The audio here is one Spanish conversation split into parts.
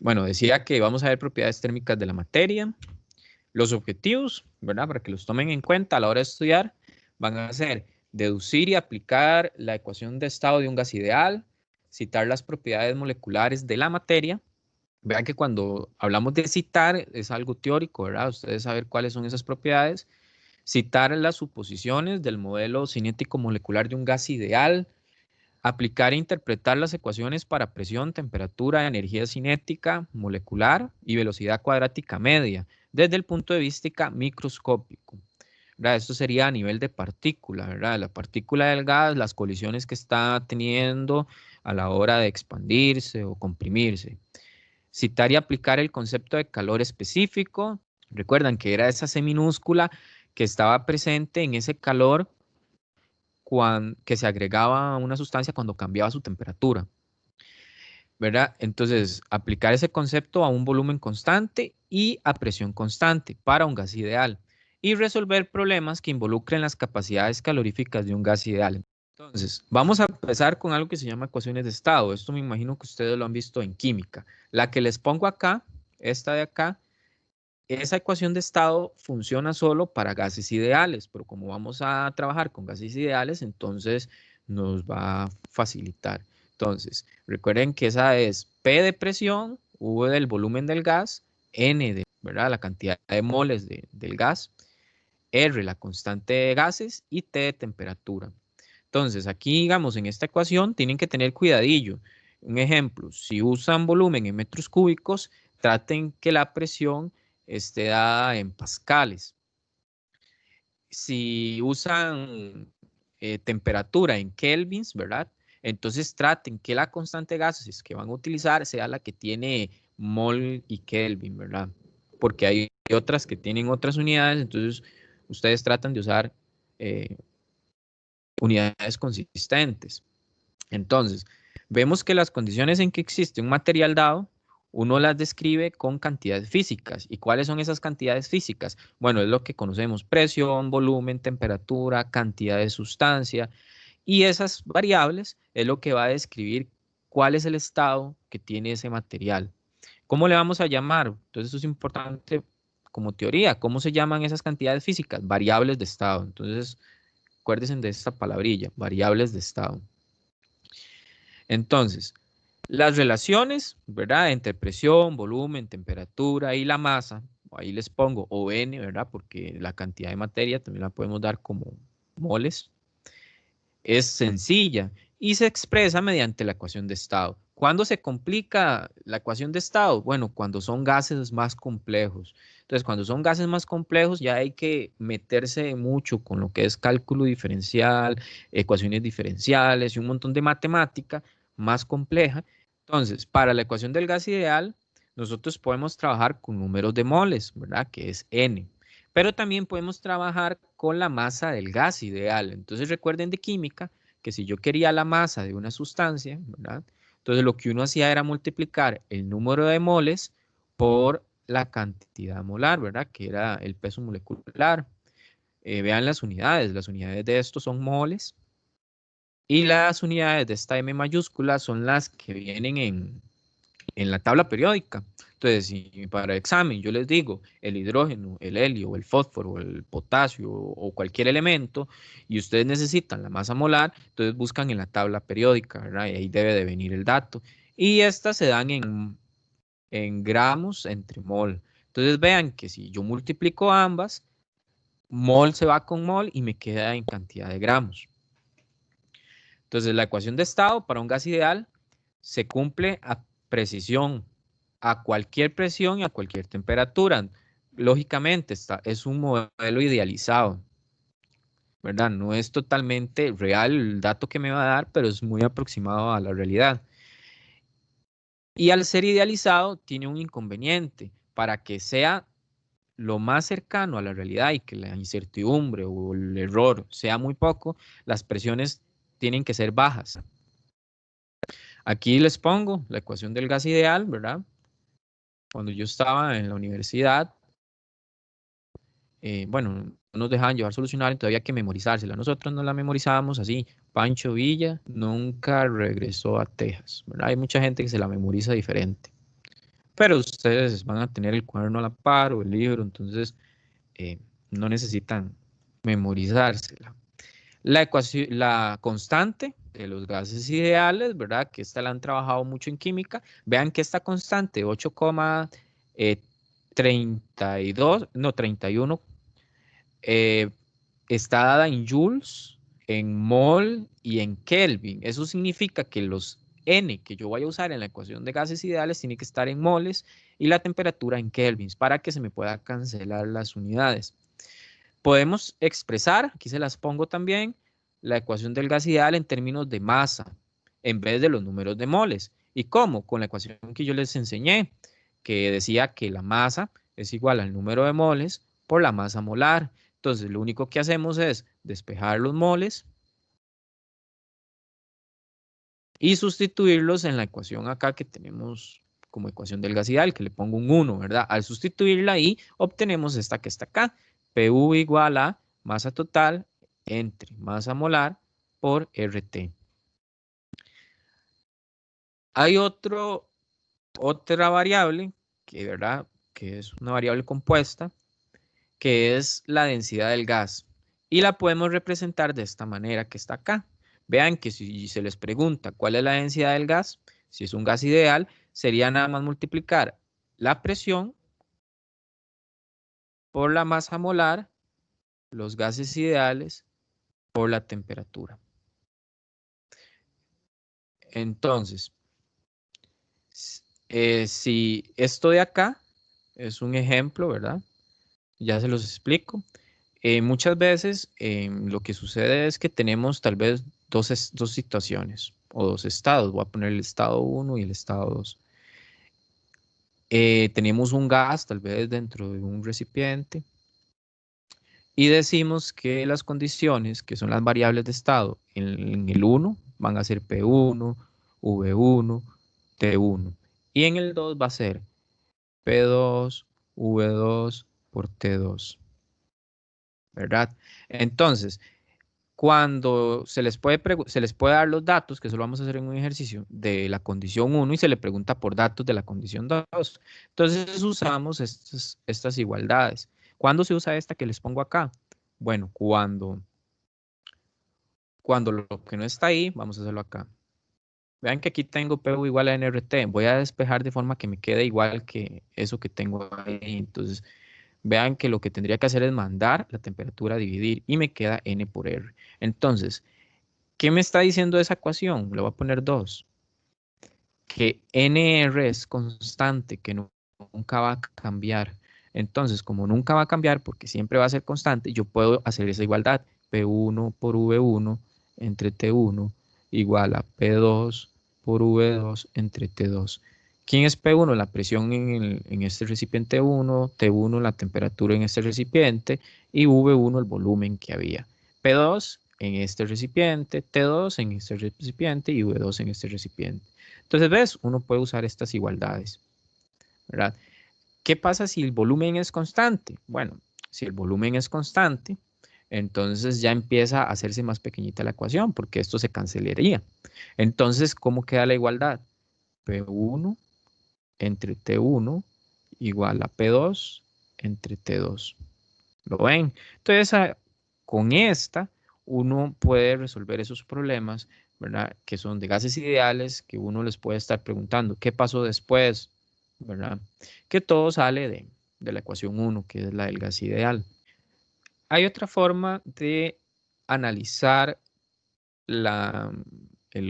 Bueno, decía que vamos a ver propiedades térmicas de la materia. Los objetivos, ¿verdad? Para que los tomen en cuenta a la hora de estudiar, van a ser deducir y aplicar la ecuación de estado de un gas ideal, citar las propiedades moleculares de la materia. Vean que cuando hablamos de citar es algo teórico, ¿verdad? Ustedes saben cuáles son esas propiedades. Citar las suposiciones del modelo cinético molecular de un gas ideal, aplicar e interpretar las ecuaciones para presión, temperatura, energía cinética molecular y velocidad cuadrática media desde el punto de vista microscópico, ¿verdad? Esto sería a nivel de partícula, ¿verdad? La partícula del gas, las colisiones que está teniendo a la hora de expandirse o comprimirse. Citar y aplicar el concepto de calor específico. Recuerdan que era esa C minúscula que estaba presente en ese calor que se agregaba a una sustancia cuando cambiaba su temperatura, ¿verdad? Entonces, aplicar ese concepto a un volumen constante y a presión constante para un gas ideal y resolver problemas que involucren las capacidades caloríficas de un gas ideal. Entonces, vamos a empezar con algo que se llama ecuaciones de estado. Esto me imagino que ustedes lo han visto en química. La que les pongo acá, esta de acá, esa ecuación de estado funciona solo para gases ideales, pero como vamos a trabajar con gases ideales, entonces nos va a facilitar. Entonces, recuerden que esa es P de presión, V del volumen del gas, N de, ¿verdad? La cantidad de moles del gas, R la constante de gases y T de temperatura. Entonces, aquí, digamos, en esta ecuación tienen que tener cuidadillo. Un ejemplo, si usan volumen en metros cúbicos, traten que la presión esté dada en pascales. Si usan temperatura en kelvins, ¿verdad? Entonces traten que la constante de gases que van a utilizar sea la que tiene mol y kelvin, ¿verdad? Porque hay otras que tienen otras unidades, entonces ustedes tratan de usar eh, unidades consistentes. Entonces, vemos que las condiciones en que existe un material dado, uno las describe con cantidades físicas. ¿Y cuáles son esas cantidades físicas? Bueno, es lo que conocemos: presión, volumen, temperatura, cantidad de sustancia. Y esas variables es lo que va a describir cuál es el estado que tiene ese material. ¿Cómo le vamos a llamar? Entonces, eso es importante como teoría. ¿Cómo se llaman esas cantidades físicas? Variables de estado. Entonces, acuérdense de esta palabrilla, variables de estado. Entonces, las relaciones, ¿verdad? Entre presión, volumen, temperatura y la masa, ahí les pongo ON, ¿verdad? Porque la cantidad de materia también la podemos dar como moles. Es sencilla y se expresa mediante la ecuación de estado. ¿Cuándo se complica la ecuación de estado? Bueno, cuando son gases más complejos. Entonces, cuando son gases más complejos ya hay que meterse mucho con lo que es cálculo diferencial, ecuaciones diferenciales y un montón de matemática más compleja. Entonces, para la ecuación del gas ideal, nosotros podemos trabajar con números de moles, ¿verdad? Que es N. Pero también podemos trabajar con la masa del gas ideal. Entonces recuerden de química que si yo quería la masa de una sustancia, ¿verdad? Entonces lo que uno hacía era multiplicar el número de moles por la cantidad molar, ¿verdad? Que era el peso molecular. Vean las unidades de estos son moles. Y las unidades de esta M mayúscula son las que vienen en la tabla periódica. Entonces, si para examen yo les digo el hidrógeno, el helio, el fósforo, el potasio o cualquier elemento y ustedes necesitan la masa molar, entonces buscan en la tabla periódica, ¿verdad? Y ahí debe de venir el dato. Y estas se dan en gramos entre mol. Entonces vean que si yo multiplico ambas, mol se va con mol y me queda en cantidad de gramos. Entonces la ecuación de estado para un gas ideal se cumple a precisión, a cualquier presión y a cualquier temperatura. Lógicamente, es un modelo idealizado, ¿verdad? No es totalmente real el dato que me va a dar, pero es muy aproximado a la realidad. Y al ser idealizado, tiene un inconveniente. Para que sea lo más cercano a la realidad y que la incertidumbre o el error sea muy poco, las presiones tienen que ser bajas. Aquí les pongo la ecuación del gas ideal, ¿verdad? Cuando yo estaba en la universidad, bueno, no nos dejaban llevar solucionar, entonces había que memorizársela. Nosotros no la memorizábamos así. Pancho Villa nunca regresó a Texas, ¿verdad? Hay mucha gente que se la memoriza diferente. pero ustedes van a tener el cuaderno a la par o el libro, entonces no necesitan memorizársela. La ecuación, la constante de los gases ideales, ¿verdad? Que esta la han trabajado mucho en química. Vean que esta constante, 8,32, no, 31, está dada en joules, en mol y en Kelvin. Eso significa que los N que yo voy a usar en la ecuación de gases ideales tiene que estar en moles y la temperatura en kelvins para que se me pueda cancelar las unidades. Podemos expresar, aquí se las pongo también, la ecuación del gas ideal en términos de masa en vez de los números de moles. ¿Y cómo? Con la ecuación que yo les enseñé, que decía que la masa es igual al número de moles por la masa molar. Entonces, lo único que hacemos es despejar los moles y sustituirlos en la ecuación acá que tenemos como ecuación del gas ideal, que le pongo un 1, ¿verdad? Al sustituirla ahí, obtenemos esta que está acá. PV igual a masa total entre masa molar por RT. Hay otra variable, que, ¿verdad? Que es una variable compuesta, que es la densidad del gas. Y la podemos representar de esta manera que está acá. Vean que si se les pregunta cuál es la densidad del gas, si es un gas ideal, sería nada más multiplicar la presión por la masa molar, los gases ideales por la temperatura. Entonces, si esto de acá es un ejemplo, ¿verdad? Ya se los explico. Muchas veces lo que sucede es que tenemos tal vez dos situaciones o dos estados. Voy a poner el estado 1 y el estado 2. Tenemos un gas tal vez dentro de un recipiente y decimos que las condiciones, que son las variables de estado en el 1, van a ser P1, V1, T1. Y en el 2 va a ser P2, V2 por T2. ¿Verdad? Entonces, cuando se les puede dar los datos, que eso lo vamos a hacer en un ejercicio, de la condición 1 y se le pregunta por datos de la condición 2. Entonces usamos estas igualdades. ¿Cuándo se usa esta que les pongo acá? Bueno, cuando lo que no está ahí, vamos a hacerlo acá. Vean que aquí tengo PV igual a NRT. Voy a despejar de forma que me quede igual que eso que tengo ahí. Entonces, vean que lo que tendría que hacer es mandar la temperatura a dividir y me queda N por R. Entonces, ¿qué me está diciendo esa ecuación? Le voy a poner 2. Que NR es constante, que nunca va a cambiar. Entonces, como nunca va a cambiar, porque siempre va a ser constante, yo puedo hacer esa igualdad. P1 por V1 entre T1 igual a P2 por V2 entre T2. ¿Quién es P1? La presión en este recipiente 1, T1 la temperatura en este recipiente y V1 el volumen que había. P2 en este recipiente, T2 en este recipiente y V2 en este recipiente. Entonces, ¿ves? Uno puede usar estas igualdades, ¿verdad? ¿Qué pasa si el volumen es constante? Bueno, si el volumen es constante, entonces ya empieza a hacerse más pequeñita la ecuación porque esto se cancelaría. Entonces, ¿cómo queda la igualdad? P1 entre T1 igual a P2 entre T2. ¿Lo ven? Entonces, con esta, uno puede resolver esos problemas, ¿verdad? Que son de gases ideales, que uno les puede estar preguntando, ¿qué pasó después? ¿Verdad? Que todo sale de la ecuación 1, que es la del gas ideal. Hay otra forma de analizar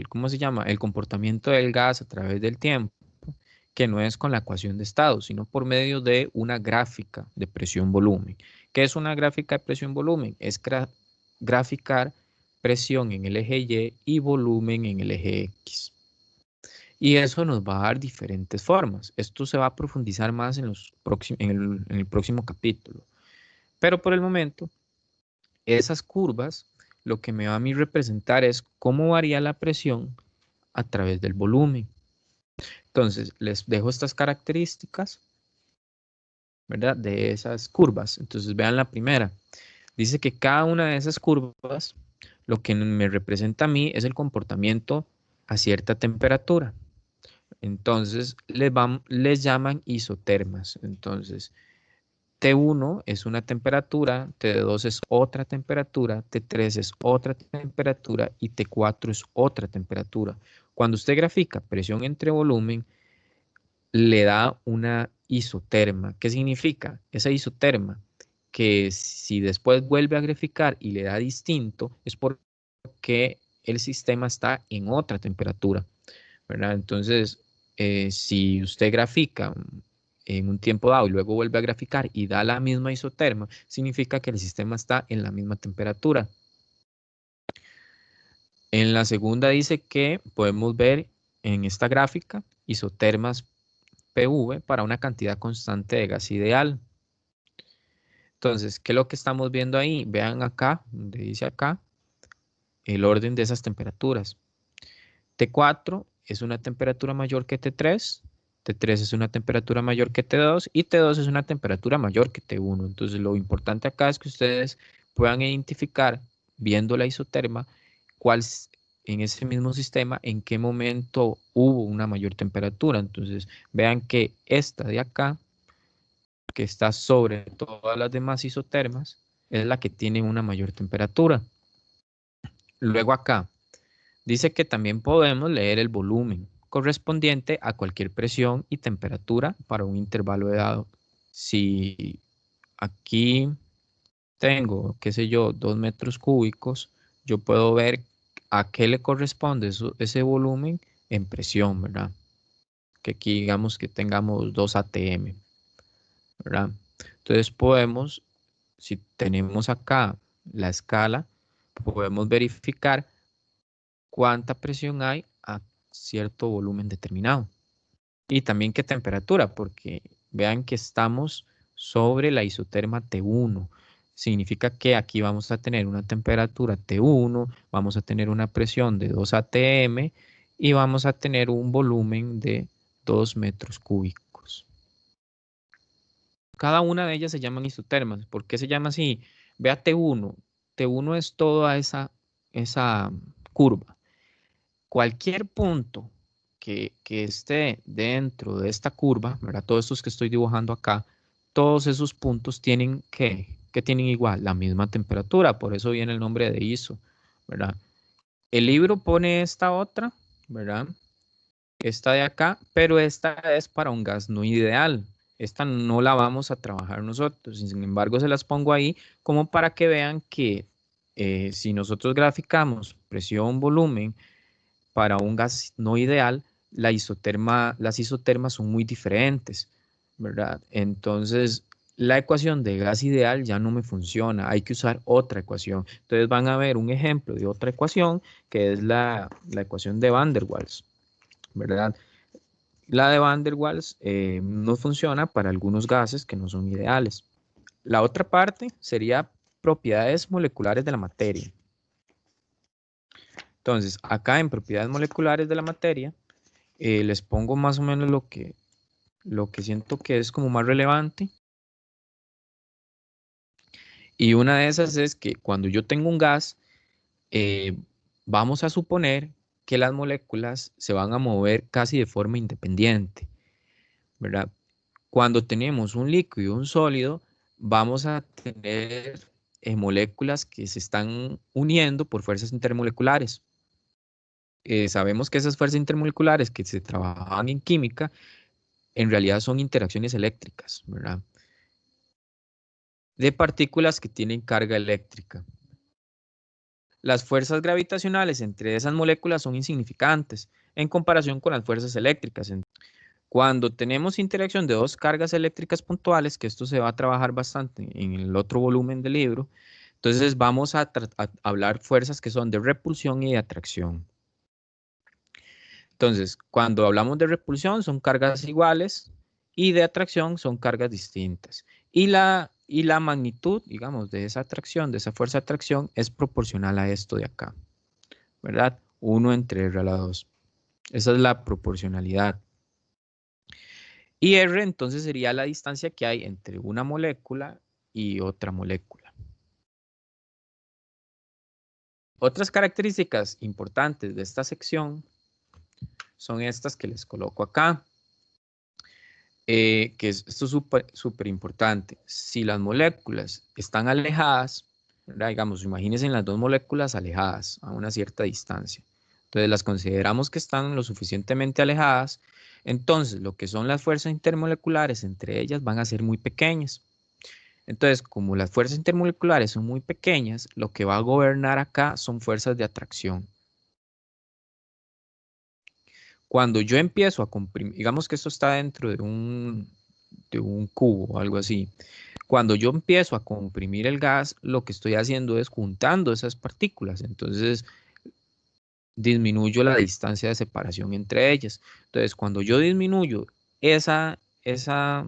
¿cómo se llama? El comportamiento del gas a través del tiempo, que no es con la ecuación de estado, sino por medio de una gráfica de presión-volumen. ¿Qué es una gráfica de presión-volumen? Es graficar presión en el eje Y y volumen en el eje X. Y eso nos va a dar diferentes formas. Esto se va a profundizar más en el próximo capítulo. Pero por el momento, esas curvas, lo que me va a mí representar es cómo varía la presión a través del volumen. Entonces, les dejo estas características, ¿verdad? De esas curvas. Entonces, vean la primera. Dice que cada una de esas curvas, lo que me representa a mí es el comportamiento a cierta temperatura. Entonces, les llaman isotermas. Entonces, T1 es una temperatura, T2 es otra temperatura, T3 es otra temperatura y T4 es otra temperatura. Cuando usted grafica presión entre volumen, le da una isoterma. ¿Qué significa? Esa isoterma, que si después vuelve a graficar y le da distinto, es porque el sistema está en otra temperatura, ¿verdad? Entonces, si usted grafica en un tiempo dado y luego vuelve a graficar y da la misma isoterma, significa que el sistema está en la misma temperatura. En la segunda dice que podemos ver en esta gráfica isotermas PV para una cantidad constante de gas ideal. Entonces, ¿qué es lo que estamos viendo ahí? Vean acá, donde dice acá, el orden de esas temperaturas. T4 es una temperatura mayor que T3, T3 es una temperatura mayor que T2 y T2 es una temperatura mayor que T1. Entonces, lo importante acá es que ustedes puedan identificar, viendo la isoterma, cuál en ese mismo sistema, en qué momento hubo una mayor temperatura. Entonces, vean que esta de acá, que está sobre todas las demás isotermas, es la que tiene una mayor temperatura. Luego acá, dice que también podemos leer el volumen correspondiente a cualquier presión y temperatura para un intervalo de dado. Si aquí tengo, qué sé yo, 2 metros cúbicos, yo puedo ver a qué le corresponde ese volumen en presión, ¿verdad? Que aquí digamos que tengamos 2 atm, ¿verdad? Entonces podemos, si tenemos acá la escala, podemos verificar cuánta presión hay a cierto volumen determinado. Y también qué temperatura, porque vean que estamos sobre la isoterma T1. Significa que aquí vamos a tener una temperatura T1, vamos a tener una presión de 2 atm y vamos a tener un volumen de 2 metros cúbicos. Cada una de ellas se llaman isotermas. ¿Por qué se llama así? Vea T1. T1 es toda esa curva. Cualquier punto que esté dentro de esta curva, ¿verdad? Todos estos que estoy dibujando acá, todos esos puntos tienen que tienen igual, la misma temperatura, por eso viene el nombre de ISO, ¿verdad? El libro pone esta otra, ¿verdad? Esta de acá, pero esta es para un gas no ideal. Esta no la vamos a trabajar nosotros, sin embargo se las pongo ahí como para que vean que si nosotros graficamos presión, volumen, para un gas no ideal, las isotermas son muy diferentes, ¿verdad? Entonces, la ecuación de gas ideal ya no me funciona, hay que usar otra ecuación. Entonces van a ver un ejemplo de otra ecuación, que es la ecuación de Van der Waals, ¿verdad? La de Van der Waals no funciona para algunos gases que no son ideales. La otra parte sería propiedades moleculares de la materia. Entonces, acá en propiedades moleculares de la materia, les pongo más o menos lo que siento que es como más relevante. Y una de esas es que cuando yo tengo un gas, vamos a suponer que las moléculas se van a mover casi de forma independiente, ¿verdad? Cuando tenemos un líquido y un sólido, vamos a tener moléculas que se están uniendo por fuerzas intermoleculares. Sabemos que esas fuerzas intermoleculares que se trabajan en química, en realidad son interacciones eléctricas, ¿verdad? De partículas que tienen carga eléctrica. Las fuerzas gravitacionales entre esas moléculas son insignificantes en comparación con las fuerzas eléctricas. Cuando tenemos interacción de dos cargas eléctricas puntuales, que esto se va a trabajar bastante en el otro volumen del libro, entonces vamos a hablar fuerzas que son de repulsión y de atracción. Entonces, cuando hablamos de repulsión son cargas iguales y de atracción son cargas distintas. Y la magnitud, digamos, de esa atracción, de esa fuerza de atracción, es proporcional a esto de acá, ¿verdad? 1 entre R a la 2. Esa es la proporcionalidad. Y R entonces sería la distancia que hay entre una molécula y otra molécula. Otras características importantes de esta sección son estas que les coloco acá. Esto es súper importante. Si las moléculas están alejadas, ¿verdad? Digamos, imagínense las dos moléculas alejadas a una cierta distancia. Entonces las consideramos que están lo suficientemente alejadas. Entonces lo que son las fuerzas intermoleculares entre ellas van a ser muy pequeñas. Entonces, como las fuerzas intermoleculares son muy pequeñas, lo que va a gobernar acá son fuerzas de atracción. Cuando yo empiezo a comprimir, digamos que esto está dentro de un cubo o algo así. Cuando yo empiezo a comprimir el gas, lo que estoy haciendo es juntando esas partículas. Entonces, disminuyo la distancia de separación entre ellas. Entonces, cuando yo disminuyo esa, esa,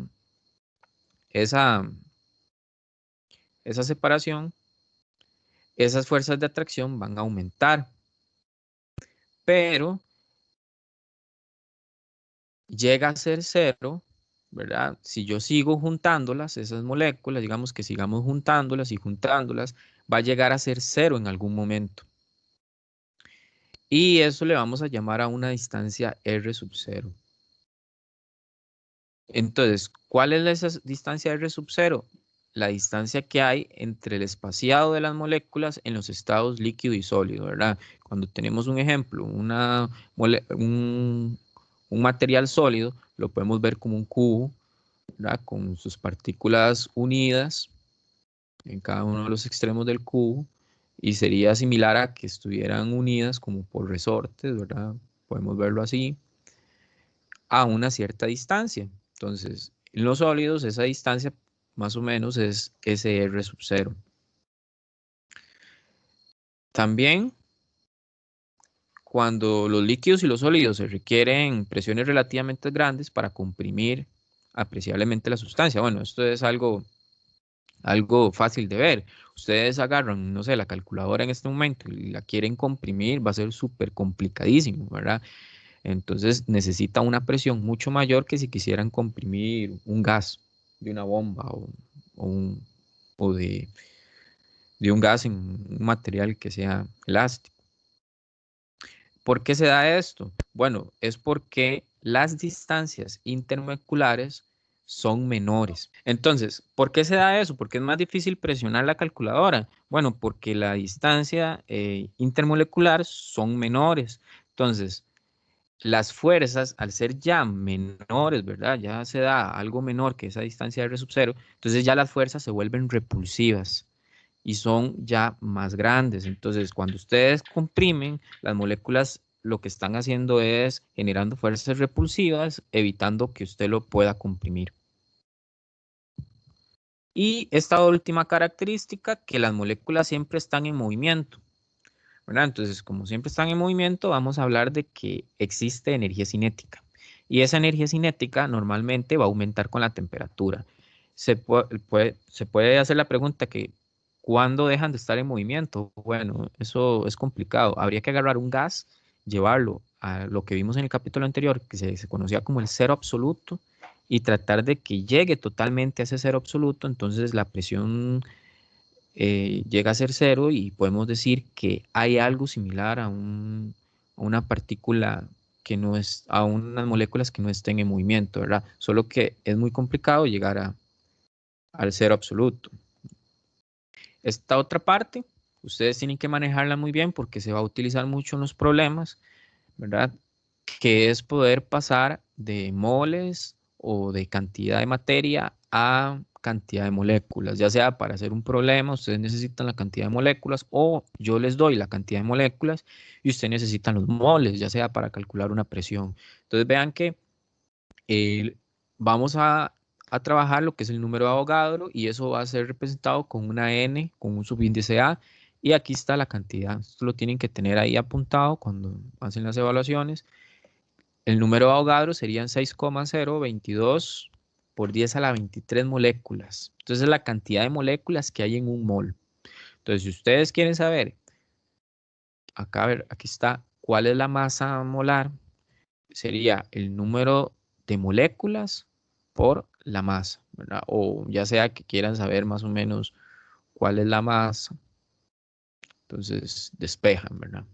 esa, esa separación, esas fuerzas de atracción van a aumentar. Pero llega a ser cero, ¿verdad? Si yo sigo juntándolas, esas moléculas, digamos que sigamos juntándolas y juntándolas, va a llegar a ser cero en algún momento. Y eso le vamos a llamar a una distancia R sub cero. Entonces, ¿cuál es esa distancia R sub cero? La distancia que hay entre el espaciado de las moléculas en los estados líquido y sólido, ¿verdad? Cuando tenemos un ejemplo, un material sólido, lo podemos ver como un cubo, ¿verdad? Con sus partículas unidas en cada uno de los extremos del cubo, y sería similar a que estuvieran unidas como por resortes, ¿verdad? Podemos verlo así, a una cierta distancia. Entonces, en los sólidos esa distancia más o menos es SR sub cero. También, cuando los líquidos y los sólidos se requieren presiones relativamente grandes para comprimir apreciablemente la sustancia. Bueno, esto es algo fácil de ver. Ustedes agarran, no sé, la calculadora en este momento y la quieren comprimir, va a ser súper complicadísimo, ¿verdad? Entonces necesita una presión mucho mayor que si quisieran comprimir un gas de una bomba o un- o de un gas en un material que sea elástico. ¿Por qué se da esto? Bueno, es porque las distancias intermoleculares son menores. Entonces, ¿por qué se da eso? Porque es más difícil presionar la calculadora. Bueno, porque la distancia intermolecular son menores. Entonces, las fuerzas, al ser ya menores, ¿verdad? Ya se da algo menor que esa distancia de R sub cero, entonces ya las fuerzas se vuelven repulsivas y son ya más grandes. Entonces, cuando ustedes comprimen, las moléculas lo que están haciendo es generando fuerzas repulsivas, evitando que usted lo pueda comprimir. Y esta última característica, que las moléculas siempre están en movimiento, ¿verdad? Entonces, como siempre están en movimiento, vamos a hablar de que existe energía cinética. Y esa energía cinética normalmente va a aumentar con la temperatura. Se puede hacer la pregunta que, ¿cuándo dejan de estar en movimiento? Bueno, eso es complicado. Habría que agarrar un gas, llevarlo a lo que vimos en el capítulo anterior, que se conocía como el cero absoluto, y tratar de que llegue totalmente a ese cero absoluto. Entonces la presión llega a ser cero y podemos decir que hay algo similar a una partícula que no es, a unas moléculas que no estén en movimiento, ¿verdad? Solo que es muy complicado llegar al cero absoluto. Esta otra parte, ustedes tienen que manejarla muy bien porque se va a utilizar mucho en los problemas, ¿verdad? Que es poder pasar de moles o de cantidad de materia a cantidad de moléculas, ya sea para hacer un problema, ustedes necesitan la cantidad de moléculas o yo les doy la cantidad de moléculas y ustedes necesitan los moles, ya sea para calcular una presión. Entonces vean que eh, vamos a trabajar lo que es el número de Avogadro y eso va a ser representado con una n, con un subíndice A, y aquí está la cantidad. Esto lo tienen que tener ahí apuntado cuando hacen las evaluaciones. El número de Avogadro serían 6,022 por 10 a la 23 moléculas. Entonces es la cantidad de moléculas que hay en un mol. Entonces, si ustedes quieren saber, acá a ver, aquí está, cuál es la masa molar, sería el número de moléculas por la masa, ¿verdad? O ya sea que quieran saber más o menos cuál es la masa, entonces despejan, ¿verdad?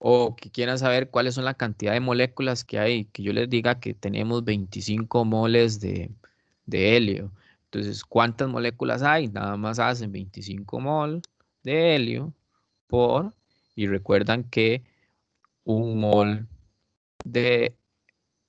O que quieran saber cuáles son la cantidad de moléculas que hay, que yo les diga que tenemos 25 moles de helio. Entonces, ¿cuántas moléculas hay? Nada más hacen 25 mol de helio por, y recuerdan que un mol de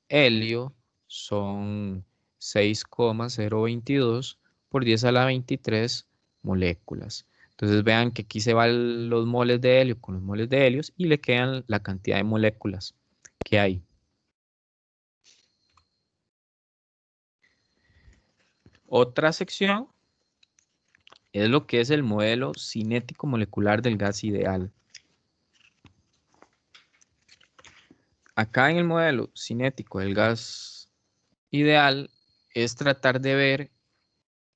helio son 6,022 por 10 a la 23 moléculas. Entonces vean que aquí se van los moles de helio con los moles de helios y le quedan la cantidad de moléculas que hay. Otra sección es lo que es el modelo cinético molecular del gas ideal. Acá en el modelo cinético del gas ideal es tratar de ver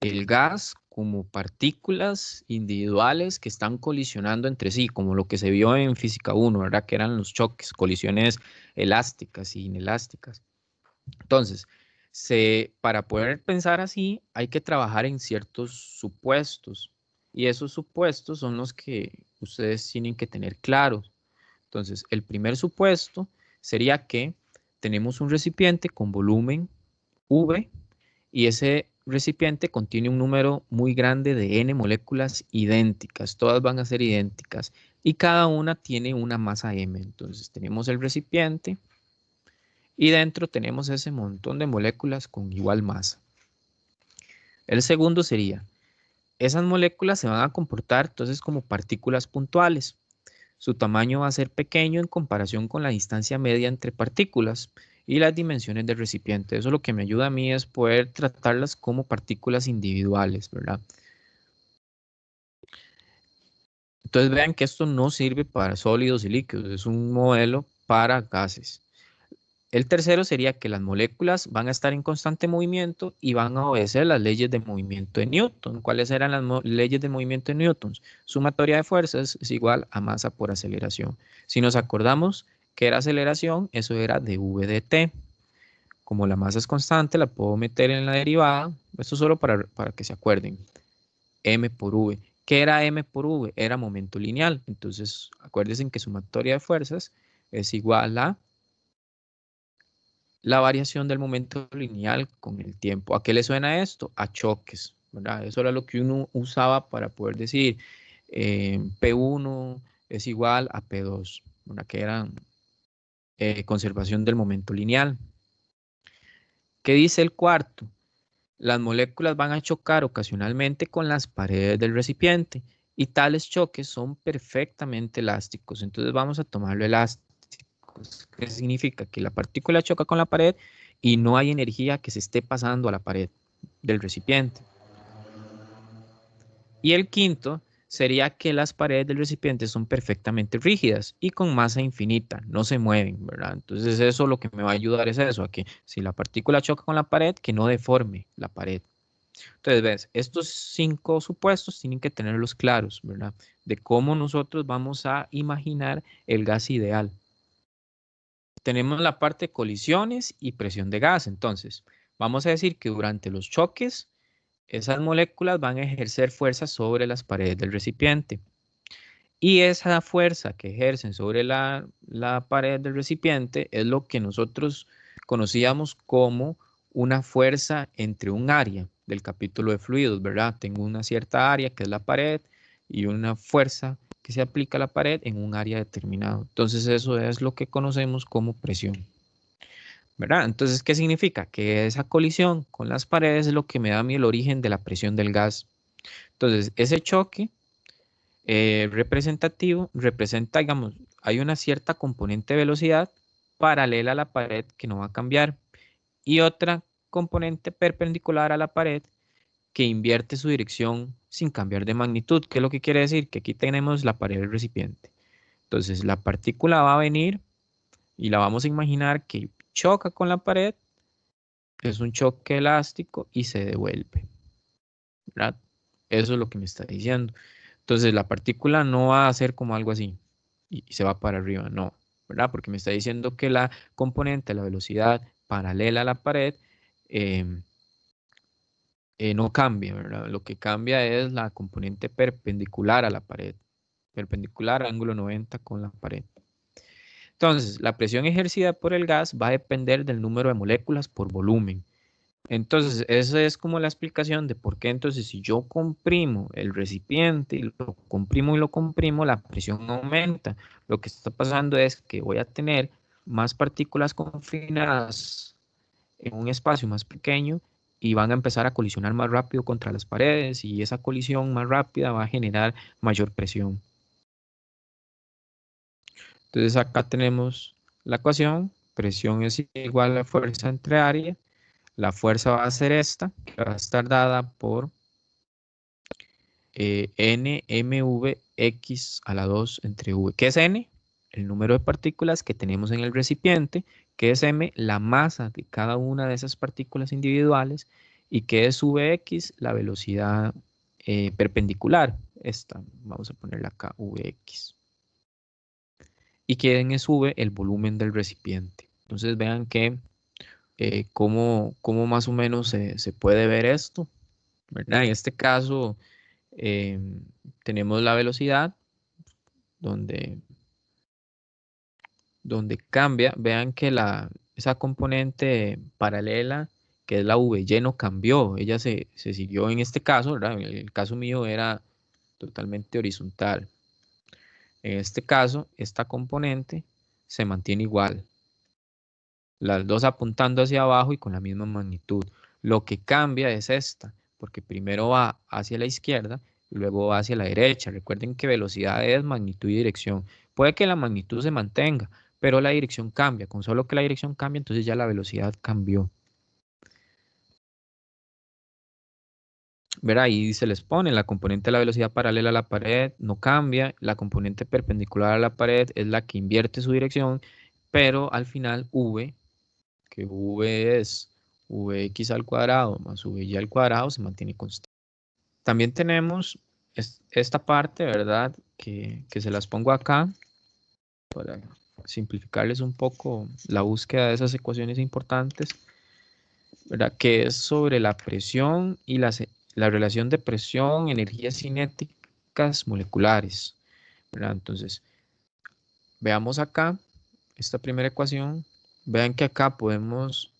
el gas como partículas individuales que están colisionando entre sí, como lo que se vio en física 1, ¿verdad? Que eran los choques, colisiones elásticas y inelásticas. Entonces, para poder pensar así, hay que trabajar en ciertos supuestos. Y esos supuestos son los que ustedes tienen que tener claros. Entonces, el primer supuesto sería que tenemos un recipiente con volumen V y ese recipiente contiene un número muy grande de N moléculas idénticas, todas van a ser idénticas y cada una tiene una masa M. Entonces tenemos el recipiente y dentro tenemos ese montón de moléculas con igual masa. El segundo sería, esas moléculas se van a comportar entonces como partículas puntuales. Su tamaño va a ser pequeño en comparación con la distancia media entre partículas y las dimensiones del recipiente. Eso lo que me ayuda a mí es poder tratarlas como partículas individuales, ¿verdad? Entonces vean que esto no sirve para sólidos y líquidos, es un modelo para gases. El tercero sería que las moléculas van a estar en constante movimiento y van a obedecer las leyes de movimiento de Newton. ¿Cuáles eran las leyes de movimiento de Newton? Sumatoria de fuerzas es igual a masa por aceleración. Si nos acordamos que era aceleración, eso era de v de t. Como la masa es constante, la puedo meter en la derivada. Esto solo para que se acuerden. M por v. ¿Qué era M por v? Era momento lineal. Entonces, acuérdense que sumatoria de fuerzas es igual a la variación del momento lineal con el tiempo. ¿A qué le suena esto? A choques, ¿verdad? Eso era lo que uno usaba para poder decir P1 es igual a P2, ¿verdad? Que era conservación del momento lineal. ¿Qué dice el cuarto? Las moléculas van a chocar ocasionalmente con las paredes del recipiente y tales choques son perfectamente elásticos. Entonces vamos a tomarlo elástico, que significa que la partícula choca con la pared y no hay energía que se esté pasando a la pared del recipiente. Y el quinto sería que las paredes del recipiente son perfectamente rígidas y con masa infinita, no se mueven, ¿verdad? Entonces eso lo que me va a ayudar es eso, a que si la partícula choca con la pared, que no deforme la pared. Entonces, ves, estos 5 supuestos tienen que tenerlos claros, ¿verdad? De cómo nosotros vamos a imaginar el gas ideal. Tenemos la parte de colisiones y presión de gas. Entonces, vamos a decir que durante los choques, esas moléculas van a ejercer fuerza sobre las paredes del recipiente. Y esa fuerza que ejercen sobre la pared del recipiente es lo que nosotros conocíamos como una fuerza entre un área del capítulo de fluidos, ¿verdad? Tengo una cierta área que es la pared y una fuerza que se aplica a la pared en un área determinado. Entonces eso es lo que conocemos como presión, ¿verdad? Entonces, ¿qué significa? Que esa colisión con las paredes es lo que me da a mí el origen de la presión del gas. Entonces, ese choque representativo representa, digamos, hay una cierta componente de velocidad paralela a la pared que no va a cambiar y otra componente perpendicular a la pared que invierte su dirección sin cambiar de magnitud. ¿Qué es lo que quiere decir? Que aquí tenemos la pared del recipiente. Entonces la partícula va a venir y la vamos a imaginar que choca con la pared, es un choque elástico y se devuelve, ¿verdad? Eso es lo que me está diciendo. Entonces la partícula no va a ser como algo así y se va para arriba, no, ¿verdad? Porque me está diciendo que la componente, la velocidad paralela a la pared, em, no cambia, ¿verdad? Lo que cambia es la componente perpendicular a la pared, perpendicular ángulo 90 con la pared. Entonces, la presión ejercida por el gas va a depender del número de moléculas por volumen. Entonces, esa es como la explicación de por qué entonces si yo comprimo el recipiente y lo comprimo, la presión aumenta. Lo que está pasando es que voy a tener más partículas confinadas en un espacio más pequeño y van a empezar a colisionar más rápido contra las paredes y esa colisión más rápida va a generar mayor presión. Entonces acá tenemos la ecuación, presión es igual a la fuerza entre área, la fuerza va a ser esta, que va a estar dada por NmVx a la 2 entre V. ¿Qué es N? El número de partículas que tenemos en el recipiente. ¿Qué es M? La masa de cada una de esas partículas individuales. ¿Y qué es Vx? La velocidad perpendicular. Esta, vamos a ponerla acá, Vx. ¿Y quién es V? El volumen del recipiente. Entonces vean que cómo más o menos se puede ver esto, ¿verdad? En este caso eh, tenemos la velocidad donde, donde cambia. Vean que esa componente paralela, que es la VY, no cambió. Ella se siguió en este caso, ¿verdad? En el caso mío era totalmente horizontal. En este caso, esta componente se mantiene igual. Las dos apuntando hacia abajo y con la misma magnitud. Lo que cambia es esta, porque primero va hacia la izquierda y luego va hacia la derecha. Recuerden que velocidad es magnitud y dirección. Puede que la magnitud se mantenga, pero la dirección cambia. Con solo que la dirección cambie, entonces ya la velocidad cambió. Verá, ahí se les pone la componente de la velocidad paralela a la pared, no cambia. La componente perpendicular a la pared es la que invierte su dirección, pero al final V, que V es Vx al cuadrado más Vy al cuadrado, se mantiene constante. También tenemos esta parte, ¿verdad? Que se las pongo acá para simplificarles un poco la búsqueda de esas ecuaciones importantes, ¿verdad? Que es sobre la presión y la relación de presión, energías cinéticas moleculares, ¿verdad? Entonces, veamos acá esta primera ecuación. Vean que acá podemos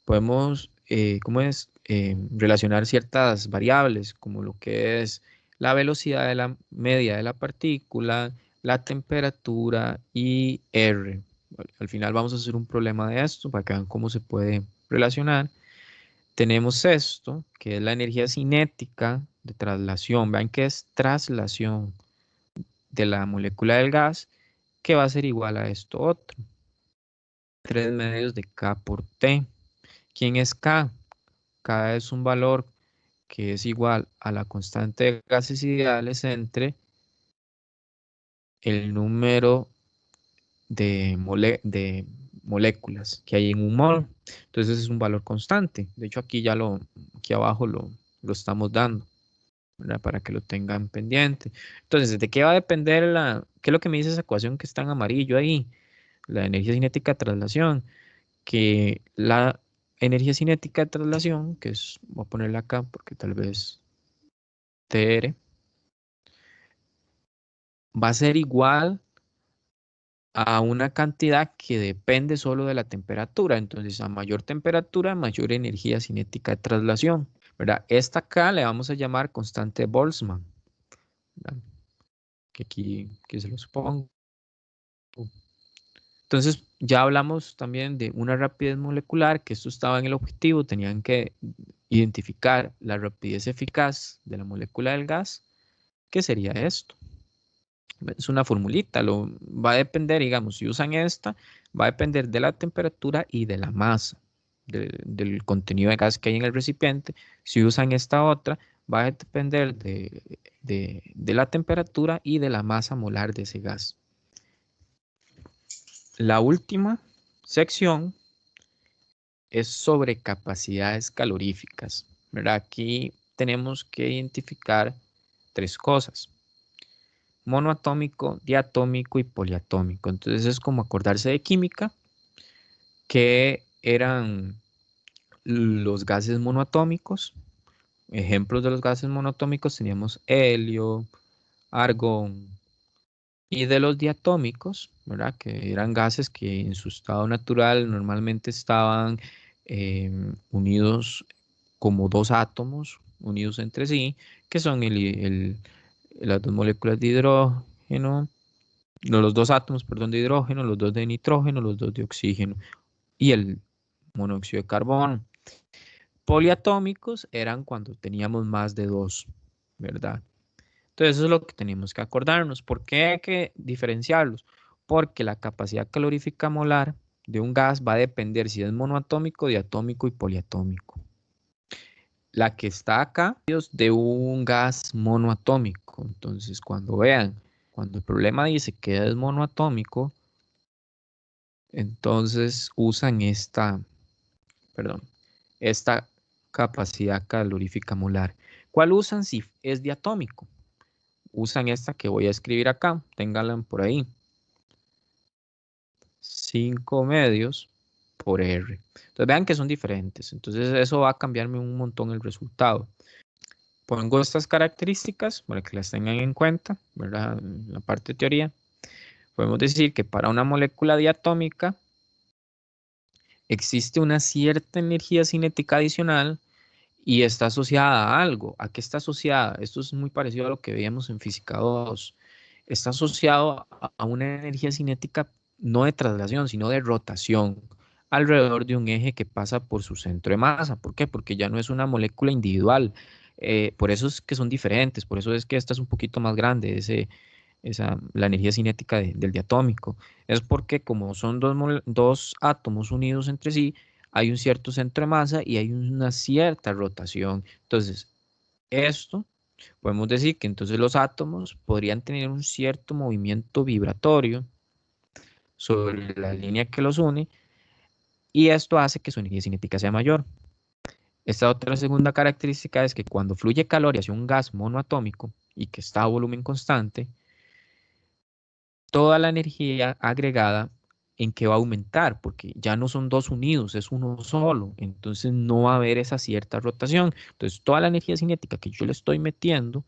¿cómo es? Relacionar ciertas variables, como lo que es la velocidad de la media de la partícula, la temperatura y R. Al final vamos a hacer un problema de esto para que vean cómo se puede relacionar. Tenemos esto, que es la energía cinética de traslación. Vean que es traslación de la molécula del gas, que va a ser igual a esto otro. 3 medios de K por T. ¿Quién es K? K es un valor que es igual a la constante de gases ideales entre el número de moléculas que hay en un mol. Entonces es un valor constante. De hecho, aquí abajo lo estamos dando, ¿verdad? Para que lo tengan pendiente. Entonces, ¿de qué va a depender qué es lo que me dice esa ecuación que está en amarillo ahí? La energía cinética de traslación. Que la energía cinética de traslación, que es, voy a ponerla acá porque tal vez TR, va a ser igual a una cantidad que depende solo de la temperatura. Entonces, a mayor temperatura, mayor energía cinética de traslación, ¿verdad? Esta acá le vamos a llamar constante de Boltzmann, ¿verdad? Que aquí que se los pongo. Entonces, ya hablamos también de una rapidez molecular, que esto estaba en el objetivo, tenían que identificar la rapidez eficaz de la molécula del gas. ¿Qué sería esto? Es una formulita, va a depender, digamos, si usan esta, va a depender de la temperatura y de la masa del contenido de gas que hay en el recipiente. Si usan esta otra, va a depender de la temperatura y de la masa molar de ese gas. La última sección es sobre capacidades caloríficas, ¿verdad? Aquí tenemos que identificar 3 cosas: monoatómico, diatómico y poliatómico. Entonces es como acordarse de química, que eran los gases monoatómicos. Ejemplos de los gases monoatómicos teníamos helio, argón, Y de los diatómicos, ¿verdad? Que eran gases que en su estado natural normalmente estaban unidos como dos átomos, unidos entre sí, que son las dos moléculas de hidrógeno, no, los dos átomos, perdón, de hidrógeno, los dos de nitrógeno, los dos de oxígeno y el monóxido de carbono. Poliatómicos eran cuando teníamos más de dos, ¿verdad? Entonces eso es lo que tenemos que acordarnos. ¿Por qué hay que diferenciarlos? Porque la capacidad calorífica molar de un gas va a depender si es monoatómico, diatómico y poliatómico. La que está acá es de un gas monoatómico. Entonces cuando vean, cuando el problema dice que es monoatómico, entonces usan perdón, esta capacidad calorífica molar. ¿Cuál usan si es diatómico? Usan esta que voy a escribir acá, ténganla por ahí. 5 medios por R. Entonces vean que son diferentes. Entonces eso va a cambiarme un montón el resultado. Pongo estas características para que las tengan en cuenta, ¿verdad? En la parte de teoría. Podemos decir que para una molécula diatómica existe una cierta energía cinética adicional y está asociada a algo. ¿A qué está asociada? Esto es muy parecido a lo que veíamos en física 2. Está asociado a una energía cinética no de traslación, sino de rotación alrededor de un eje que pasa por su centro de masa. ¿Por qué? Porque ya no es una molécula individual. Por eso es que son diferentes, por eso es que esta es un poquito más grande, la energía cinética del diatómico. Es porque como son dos átomos unidos entre sí, hay un cierto centro de masa y hay una cierta rotación. Entonces, esto podemos decir que entonces los átomos podrían tener un cierto movimiento vibratorio sobre la línea que los une y esto hace que su energía cinética sea mayor. Esta otra segunda característica es que cuando fluye calor hacia un gas monoatómico y que está a volumen constante, toda la energía agregada en que va a aumentar, porque ya no son dos unidos, es uno solo, entonces no va a haber esa cierta rotación. Entonces toda la energía cinética que yo le estoy metiendo,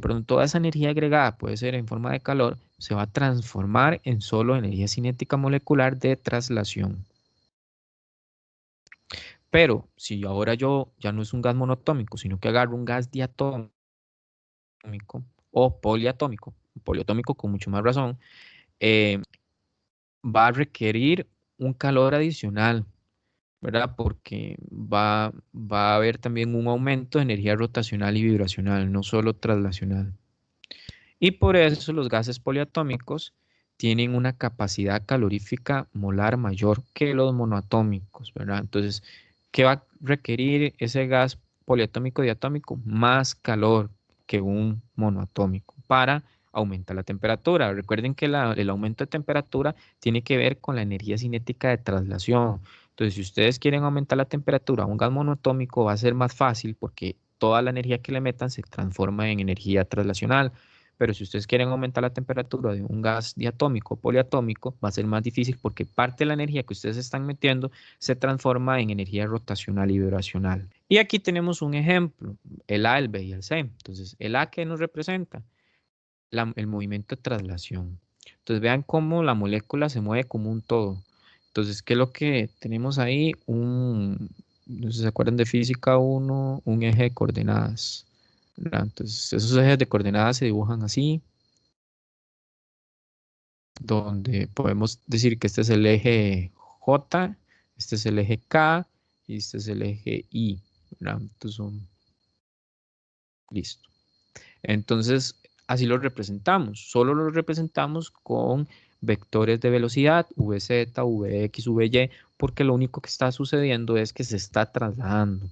perdón, toda esa energía agregada puede ser en forma de calor, se va a transformar en solo energía cinética molecular de traslación. Pero si ahora yo ya no es un gas monoatómico, sino que agarro un gas diatómico o poliatómico con mucho más razón, eh, va a requerir un calor adicional, ¿verdad? Porque va a haber también un aumento de energía rotacional y vibracional, no solo traslacional. Y por eso los gases poliatómicos tienen una capacidad calorífica molar mayor que los monoatómicos, ¿verdad? Entonces, ¿qué va a requerir ese gas poliatómico diatómico? Más calor que un monoatómico para aumentar la temperatura. Recuerden que el aumento de temperatura tiene que ver con la energía cinética de traslación. Entonces, si ustedes quieren aumentar la temperatura a un gas monoatómico, va a ser más fácil porque toda la energía que le metan se transforma en energía traslacional. Pero si ustedes quieren aumentar la temperatura de un gas diatómico o poliatómico, va a ser más difícil porque parte de la energía que ustedes están metiendo se transforma en energía rotacional y vibracional. Y aquí tenemos un ejemplo, el A, el B y el C. Entonces, el A, ¿qué nos representa? El movimiento de traslación. Entonces, vean cómo la molécula se mueve como un todo. Entonces, ¿qué es lo que tenemos ahí? No sé si se acuerdan de física 1, un eje de coordenadas, ¿verdad? Entonces, esos ejes de coordenadas se dibujan así, donde podemos decir que este es el eje J, este es el eje K y este es el eje Y, ¿verdad? Entonces, listo. Entonces, así lo representamos. Solo lo representamos con vectores de velocidad, Vz, Vx, Vy, porque lo único que está sucediendo es que se está trasladando.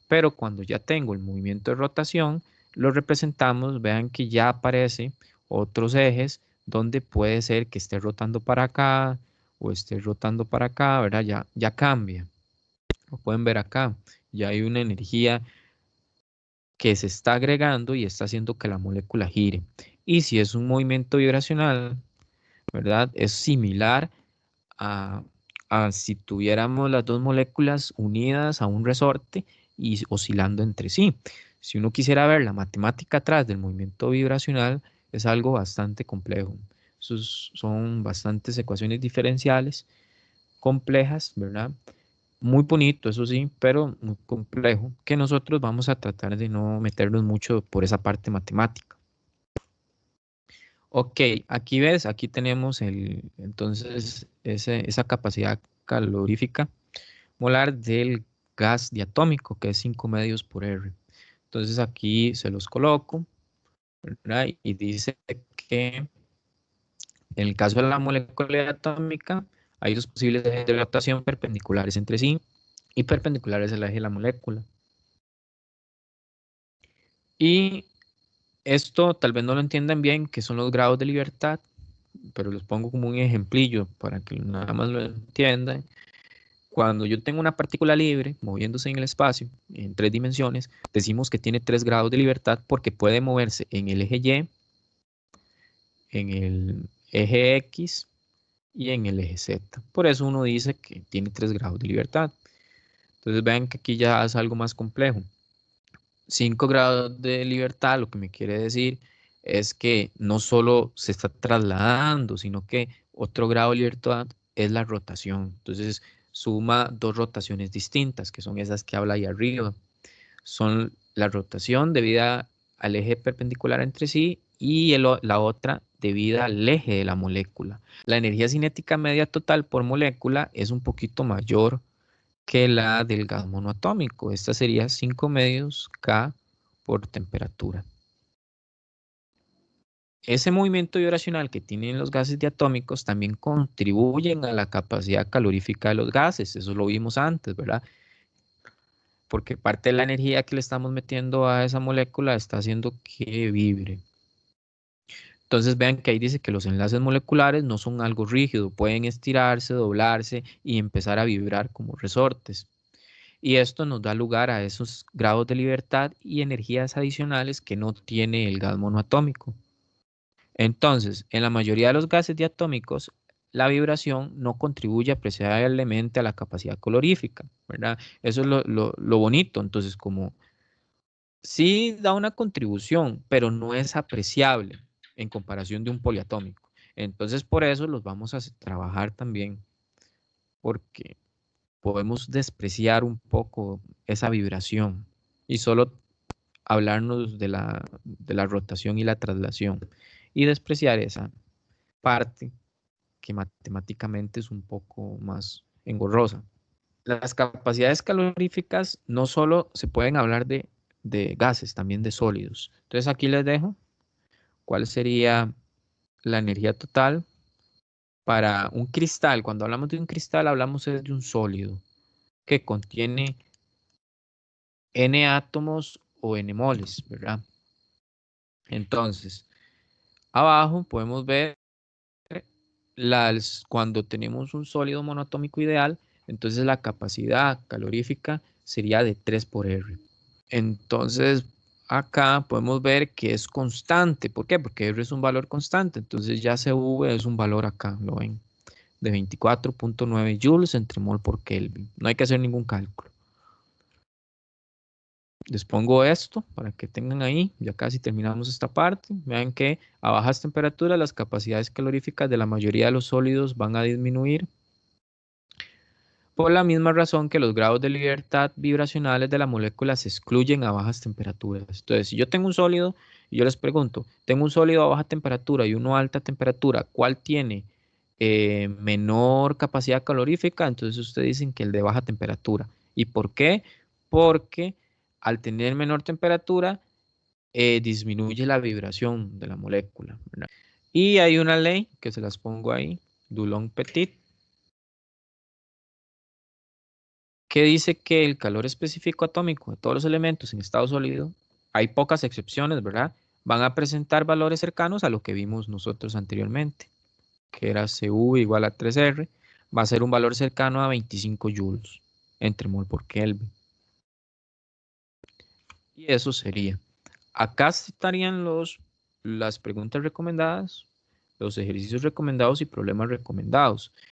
Pero cuando ya tengo el movimiento de rotación, lo representamos, vean que ya aparece otros ejes donde puede ser que esté rotando para acá o esté rotando para acá, ¿verdad? Ya cambia. Lo pueden ver acá. Ya hay una energía que se está agregando y está haciendo que la molécula gire. Y si es un movimiento vibracional, ¿verdad? Es similar a, a si tuviéramos las dos moléculas unidas a un resorte y oscilando entre sí. Si uno quisiera ver la matemática atrás del movimiento vibracional, es algo bastante complejo. Son bastantes ecuaciones diferenciales complejas, ¿verdad? Muy bonito, eso sí, pero muy complejo, que nosotros vamos a tratar de no meternos mucho por esa parte matemática. Ok, aquí ves, aquí tenemos entonces esa capacidad calorífica molar del gas diatómico, que es 5 medios por R. Entonces aquí se los coloco, ¿verdad? Y dice que en el caso de la molécula atómica, hay dos posibles ejes de rotación perpendiculares entre sí y perpendiculares al eje de la molécula. Y esto tal vez no lo entiendan bien, que son los grados de libertad, pero los pongo como un ejemplillo para que nada más lo entiendan. Cuando yo tengo una partícula libre moviéndose en el espacio en 3 dimensiones, decimos que tiene 3 grados de libertad porque puede moverse en el eje Y, en el eje X y en el eje Z. Por eso uno dice que tiene 3 grados de libertad. Entonces vean que aquí ya es algo más complejo. 5 grados de libertad, lo que me quiere decir es que no solo se está trasladando, sino que otro grado de libertad es la rotación. Entonces suma 2 rotaciones distintas, que son esas que habla ahí arriba. Son la rotación debida al eje perpendicular entre sí y la otra debida al eje de la molécula. La energía cinética media total por molécula es un poquito mayor que la del gas monoatómico. Esta sería 5 medios K por temperatura. Ese movimiento vibracional que tienen los gases diatómicos también contribuyen a la capacidad calorífica de los gases. Eso lo vimos antes, ¿verdad? Porque parte de la energía que le estamos metiendo a esa molécula está haciendo que vibre. Entonces vean que ahí dice que los enlaces moleculares no son algo rígido, pueden estirarse, doblarse y empezar a vibrar como resortes. Y esto nos da lugar a esos grados de libertad y energías adicionales que no tiene el gas monoatómico. Entonces, en la mayoría de los gases diatómicos, la vibración no contribuye apreciablemente a la capacidad calorífica, ¿verdad? Eso es lo bonito. Entonces, como sí da una contribución, pero no es apreciable en comparación de un poliatómico. Entonces, por eso los vamos a trabajar también, porque podemos despreciar un poco esa vibración y solo hablarnos de la rotación y la traslación y despreciar esa parte que matemáticamente es un poco más engorrosa. Las capacidades caloríficas no solo se pueden hablar de gases, también de sólidos. Entonces aquí les dejo cuál sería la energía total para un cristal. Cuando hablamos de un cristal hablamos de un sólido que contiene n átomos o n moles, ¿verdad? Entonces, abajo podemos ver cuando tenemos un sólido monoatómico ideal, entonces la capacidad calorífica sería de 3 por R. Entonces, acá podemos ver que es constante. ¿Por qué? Porque R es un valor constante. Entonces ya CV es un valor acá, ¿lo ven? De 24.9 joules entre mol por Kelvin. No hay que hacer ningún cálculo. Les pongo esto para que tengan ahí, ya casi terminamos esta parte. Vean que a bajas temperaturas las capacidades caloríficas de la mayoría de los sólidos van a disminuir por la misma razón que los grados de libertad vibracionales de la molécula se excluyen a bajas temperaturas. Entonces, si yo tengo un sólido y yo les pregunto, tengo un sólido a baja temperatura y uno a alta temperatura, ¿cuál tiene menor capacidad calorífica? Entonces ustedes dicen que el de baja temperatura. ¿Y por qué? Porque al tener menor temperatura, disminuye la vibración de la molécula, ¿verdad? Y hay una ley que se las pongo ahí, Dulong-Petit, que dice que el calor específico atómico de todos los elementos en estado sólido, hay pocas excepciones, ¿verdad? Van a presentar valores cercanos a lo que vimos nosotros anteriormente, que era CV igual a 3R, va a ser un valor cercano a 25 joules entre mol por Kelvin. Y eso sería. Acá estarían las preguntas recomendadas, los ejercicios recomendados y problemas recomendados.